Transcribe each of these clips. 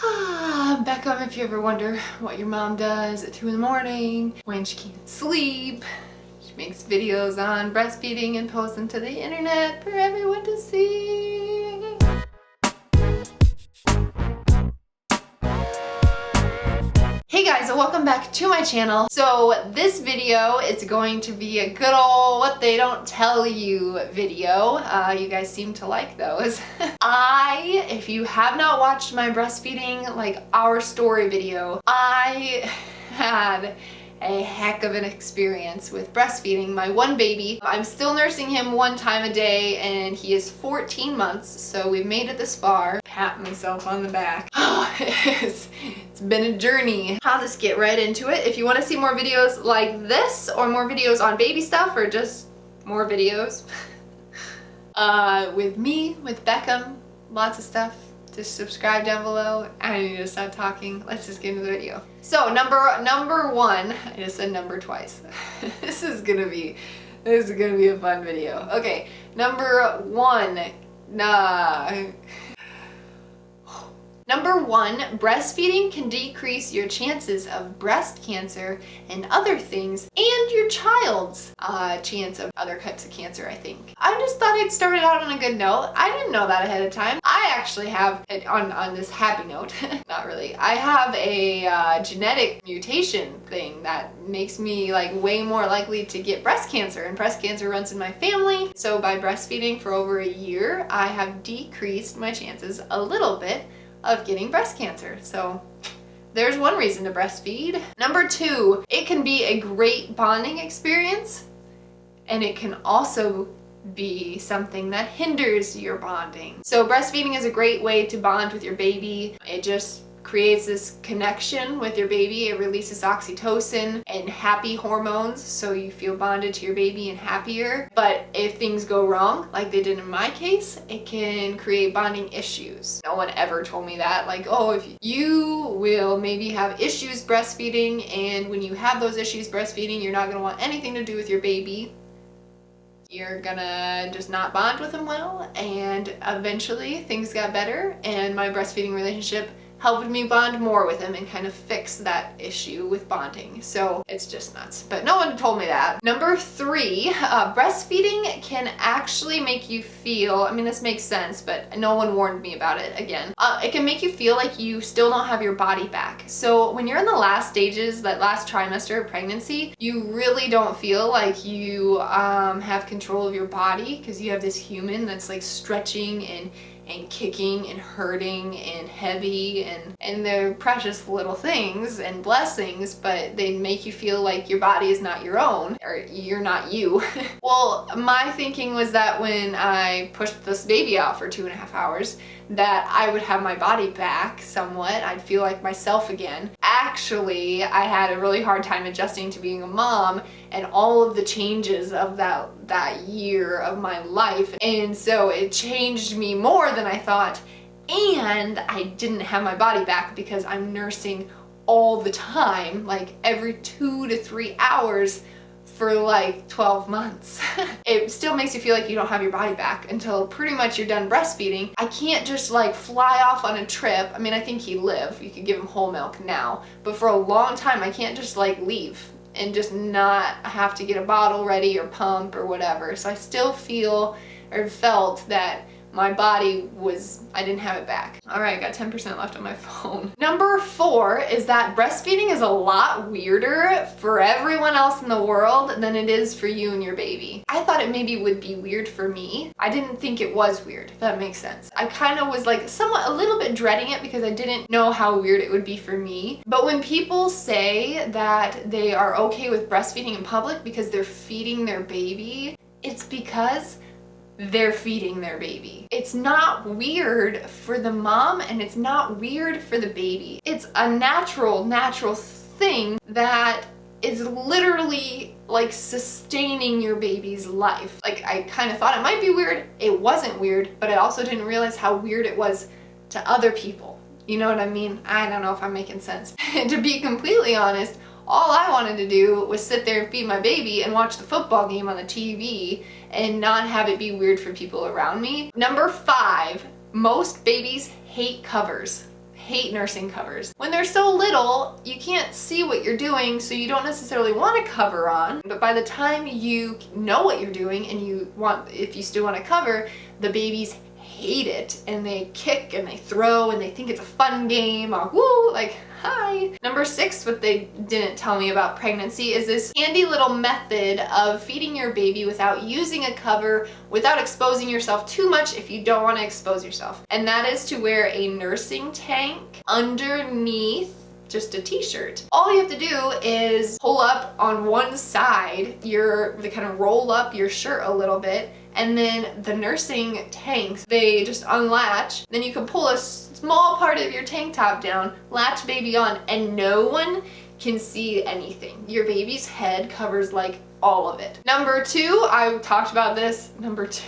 Beckham, if you ever wonder what your mom does at 2 in the morning when she can't sleep, she makes videos on breastfeeding and posts them to the internet for everyone to see. Hey guys, welcome back to my channel. So this video is going to be a good old what they don't tell you video. You guys seem to like those. If you have not watched my breastfeeding, like our story video, I had a heck of an experience with breastfeeding my one baby. I'm still nursing him one time a day and he is 14 months, so we've made it this far. Pat myself on the back. It's been a journey. I'll just get right into it. If you want to see more videos like this or more videos on baby stuff or just more videos with me, with Beckham, lots of stuff, just subscribe down below. I need to stop talking. Let's just get into the video. So number one, I just said number twice. This is gonna be a fun video. Okay, number one, Number one, breastfeeding can decrease your chances of breast cancer and other things, and your child's chance of other types of cancer, I think. I just thought I'd start it out on a good note. I didn't know that ahead of time. I actually have, on this happy note, not really, I have a genetic mutation thing that makes me like way more likely to get breast cancer, and breast cancer runs in my family. So by breastfeeding for over a year, I have decreased my chances a little bit of getting breast cancer. So there's one reason to breastfeed. Number two, it can be a great bonding experience, and it can also be something that hinders your bonding. So breastfeeding is a great way to bond with your baby. It just creates this connection with your baby. It releases oxytocin and happy hormones, so you feel bonded to your baby and happier. But if things go wrong, like they did in my case, it can create bonding issues. No one ever told me that, like, oh, if you will maybe have issues breastfeeding, and when you have those issues breastfeeding, you're not gonna want anything to do with your baby. You're gonna just not bond with him well, and eventually things got better, and my breastfeeding relationship helped me bond more with him and kind of fix that issue with bonding. So it's just nuts, but no one told me that. Number three, breastfeeding can actually make you feel, I mean, this makes sense, but no one warned me about it again. It can make you feel like you still don't have your body back. So when you're in the last stages, that last trimester of pregnancy, you really don't feel like you have control of your body, because you have this human that's like stretching and kicking and hurting and heavy, and they're precious little things and blessings, but they make you feel like your body is not your own, or you're not you. Well, my thinking was that when I pushed this baby out for 2.5 hours, that I would have my body back somewhat. I'd feel like myself again. Actually, I had a really hard time adjusting to being a mom and all of the changes of that year of my life. And so it changed me more than I thought. And I didn't have my body back because I'm nursing all the time, like every 2 to 3 hours for like 12 months. It still makes you feel like you don't have your body back until pretty much you're done breastfeeding. I can't just like fly off on a trip. I mean, I think he'd live. You could give him whole milk now, but for a long time, I can't just like leave and just not have to get a bottle ready or pump or whatever. So I still feel or felt that my body was, I didn't have it back. All right, I got 10% left on my phone. Number four is that breastfeeding is a lot weirder for everyone else in the world than it is for you and your baby. I thought it maybe would be weird for me. I didn't think it was weird, if that makes sense. I kind of was like somewhat a little bit dreading it because I didn't know how weird it would be for me. But when people say that they are okay with breastfeeding in public because they're feeding their baby, it's because they're feeding their baby. It's not weird for the mom, and it's not weird for the baby. It's a natural thing that is literally like sustaining your baby's life. Like, I kind of thought it might be weird. It wasn't weird, but I also didn't realize how weird it was to other people. You know what I mean? I don't know if I'm making sense. To be completely honest, all I wanted to do was sit there and feed my baby and watch the football game on the TV and not have it be weird for people around me. Number five, most babies hate covers. hate nursing covers. When they're so little, you can't see what you're doing, so you don't necessarily want a cover on. But by the time you know what you're doing and if you still want to cover, the babies hate it and they kick and they throw and they think it's a fun game. Woo, like, hi. Number 6, what they didn't tell me about pregnancy is this handy little method of feeding your baby without using a cover, without exposing yourself too much if you don't want to expose yourself. And that is to wear a nursing tank underneath just a t-shirt. All you have to do is pull up on one side, they kind of roll up your shirt a little bit, and then the nursing tanks, they just unlatch. Then you can pull a small part of your tank top down, latch baby on, and no one can see anything. Your baby's head covers like all of it. Number 2, I talked about this. Number 2.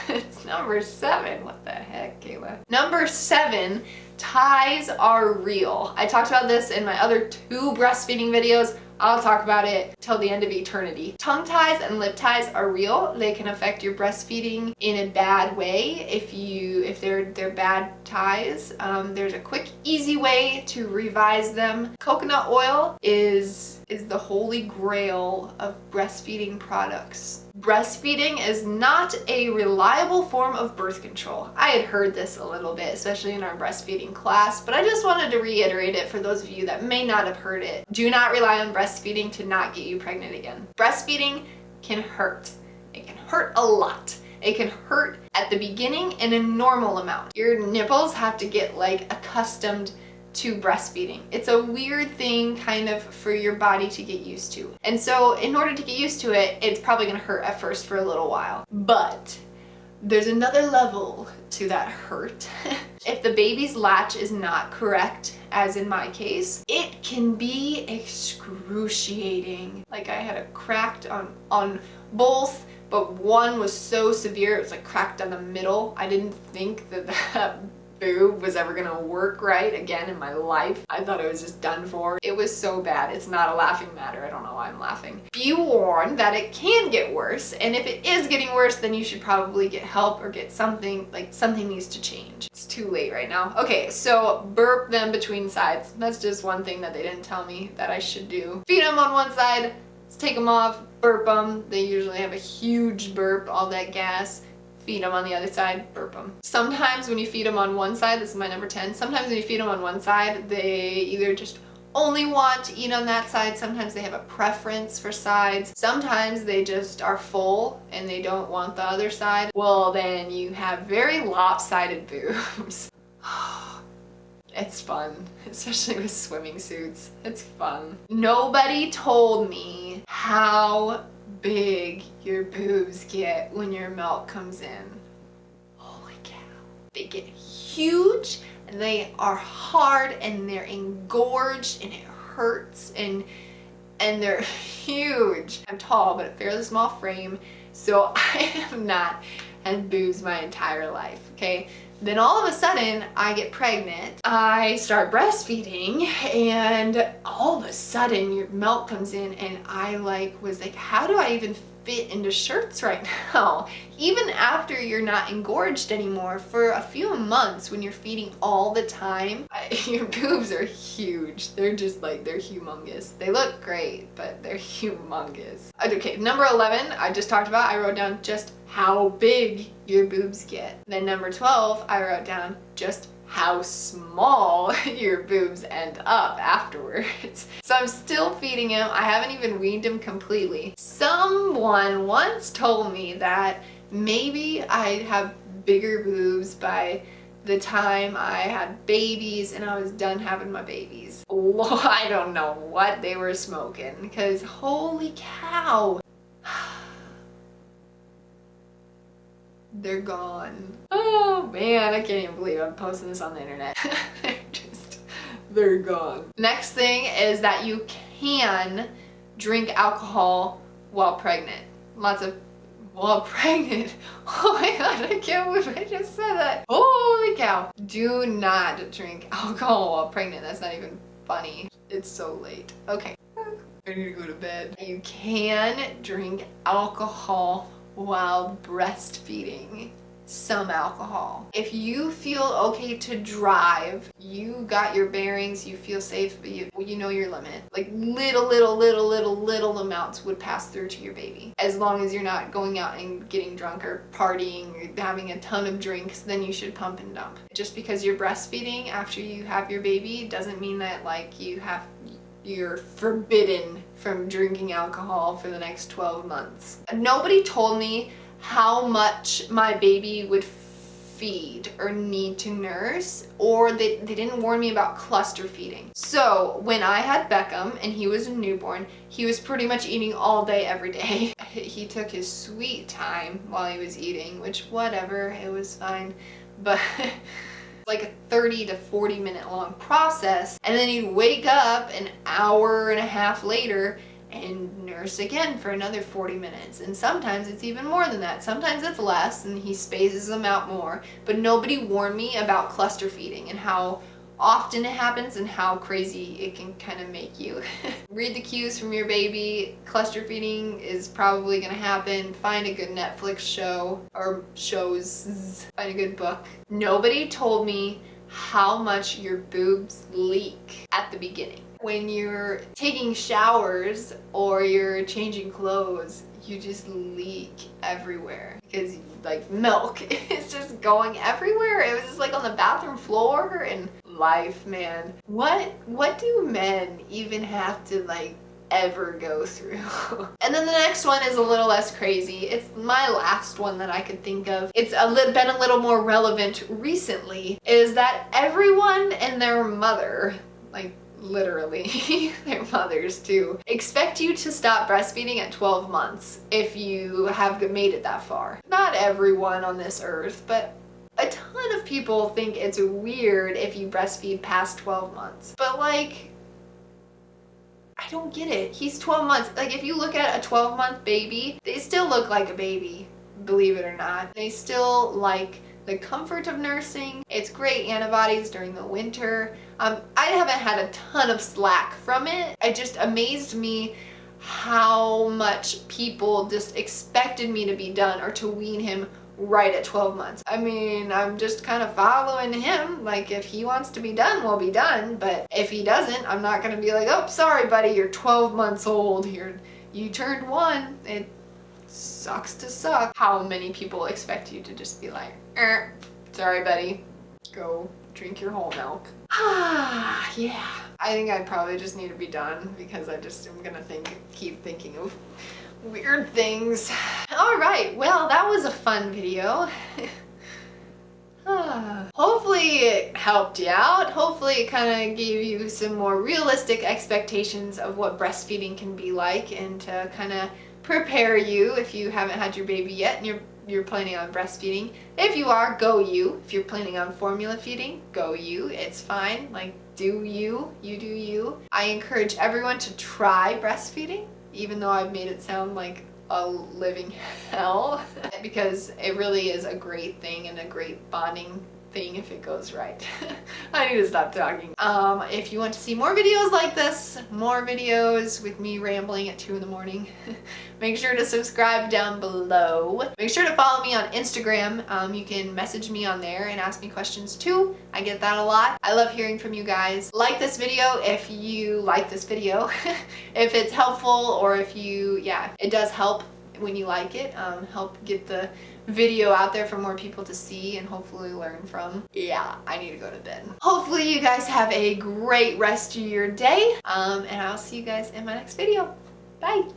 It's number 7. What the heck, Kayla? Number 7, ties are real. I talked about this in my other 2 breastfeeding videos. I'll talk about it till the end of eternity. Tongue ties and lip ties are real. They can affect your breastfeeding in a bad way if they're bad ties. There's a quick, easy way to revise them. Coconut oil is the holy grail of breastfeeding products. Breastfeeding is not a reliable form of birth control. I had heard this a little bit, especially in our breastfeeding class, but I just wanted to reiterate it for those of you that may not have heard it. Do not rely on breastfeeding to not get you pregnant again. Breastfeeding can hurt. It can hurt a lot. It can hurt at the beginning in a normal amount. Your nipples have to get like accustomed to breastfeeding. It's a weird thing kind of for your body to get used to. And so in order to get used to it, it's probably gonna hurt at first for a little while. But there's another level to that hurt. If the baby's latch is not correct, as in my case, it can be excruciating. Like I had it cracked on both, but one was so severe, it was like cracked on the middle. I didn't think that boob was ever gonna work right again in my life. I thought it was just done for. It was so bad. It's not a laughing matter. I don't know why I'm laughing. Be warned that it can get worse, and if it is getting worse, then you should probably get help or get something needs to change. It's too late right now. Okay, so burp them between sides. That's just one thing that they didn't tell me that I should do. Feed them on one side, let's take them off, burp them. They usually have a huge burp, all that gas. Feed them on the other side, burp them. Sometimes when you feed them on one side, this is my number 10, sometimes when you feed them on one side, they either just only want to eat on that side, sometimes they have a preference for sides, sometimes they just are full and they don't want the other side. Well, then you have very lopsided boobs. It's fun, especially with swimming suits. It's fun. Nobody told me how big your boobs get when your milk comes in. Holy cow. They get huge and they are hard and they're engorged and it hurts and they're huge. I'm tall but a fairly small frame, so I have not had boobs my entire life, okay? Then all of a sudden I get pregnant, I start breastfeeding, and all of a sudden your milk comes in and I was like, how do I even fit into shirts right now? Even after you're not engorged anymore, for a few months when you're feeding all the time, your boobs are huge. They're just like, they're humongous. They look great, but they're humongous. Okay, number 11, I just talked about, I wrote down just how big your boobs get. Then number 12, I wrote down just how small your boobs end up afterwards. So I'm still feeding him. I haven't even weaned him completely. Someone once told me that maybe I'd have bigger boobs by the time I had babies and I was done having my babies. I don't know what they were smoking, because holy cow. They're gone. Oh man, I can't even believe I'm posting this on the internet. They're gone. Next thing is that you can drink alcohol while pregnant. While pregnant. Oh my god, I can't believe I just said that. Holy cow. Do not drink alcohol while pregnant. That's not even funny. It's so late. Okay. I need to go to bed. You can drink alcohol while breastfeeding. some alcohol. If you feel okay to drive, you got your bearings, you feel safe, you know your limit. Like little amounts would pass through to your baby. As long as you're not going out and getting drunk or partying or having a ton of drinks, then you should pump and dump. Just because you're breastfeeding after you have your baby doesn't mean that like you're forbidden from drinking alcohol for the next 12 months. Nobody told me how much my baby would feed or need to nurse, or they didn't warn me about cluster feeding. So when I had Beckham and he was a newborn, he was pretty much eating all day every day. He took his sweet time while he was eating, which whatever, it was fine, but like a 30 to 40 minute long process, and then he'd wake up an hour and a half later and nurse again for another 40 minutes. And sometimes it's even more than that. Sometimes it's less and he spaces them out more. But nobody warned me about cluster feeding and how often it happens and how crazy it can kind of make you. Read the cues from your baby. Cluster feeding is probably going to happen. Find a good Netflix show or shows. Find a good book. Nobody told me how much your boobs leak at the beginning. When you're taking showers or you're changing clothes, you just leak everywhere because like milk is just going everywhere. It was just like on the bathroom floor and life, man. What do men even have to like ever go through? And then the next one is a little less crazy. It's my last one that I could think of. It's been a little more relevant recently, is that everyone and their mother, like literally their mothers too, expect you to stop breastfeeding at 12 months if you have made it that far. Not everyone on this earth, but a ton of people think it's weird if you breastfeed past 12 months. But like, I don't get it. He's 12 months. Like if you look at a 12-month baby, they still look like a baby, believe it or not. They still like the comfort of nursing. It's great antibodies during the winter. I haven't had a ton of slack from it. It just amazed me how much people just expected me to be done or to wean him right at 12 months. I mean, I'm just kind of following him. Like if he wants to be done, we'll be done. But if he doesn't, I'm not gonna be like, oh, sorry buddy, you're 12 months old. You turned 1. It sucks to suck. How many people expect you to just be like, sorry buddy, go drink your whole milk. Yeah, I think I probably just need to be done because I just am gonna keep thinking of weird things. All right, well, that was a fun video. Hopefully it helped you out. Hopefully it kind of gave you some more realistic expectations of what breastfeeding can be like, and to kind of prepare you if you haven't had your baby yet and you're planning on breastfeeding. If you are, go you. If you're planning on formula feeding, go you. It's fine. Like, do you. You do you. I encourage everyone to try breastfeeding, even though I've made it sound like a living hell, because it really is a great thing and a great bonding thing if it goes right. I need to stop talking. If you want to see more videos like this, more videos with me rambling at 2 in the morning, make sure to subscribe down below. Make sure to follow me on Instagram. You can message me on there and ask me questions too. I get that a lot. I love hearing from you guys. Like this video if you like this video. If it's helpful, or if you, yeah, it does help when you like it. Help get the video out there for more people to see and hopefully learn from. Yeah, I need to go to bed. Hopefully you guys have a great rest of your day, and I'll see you guys in my next video. Bye.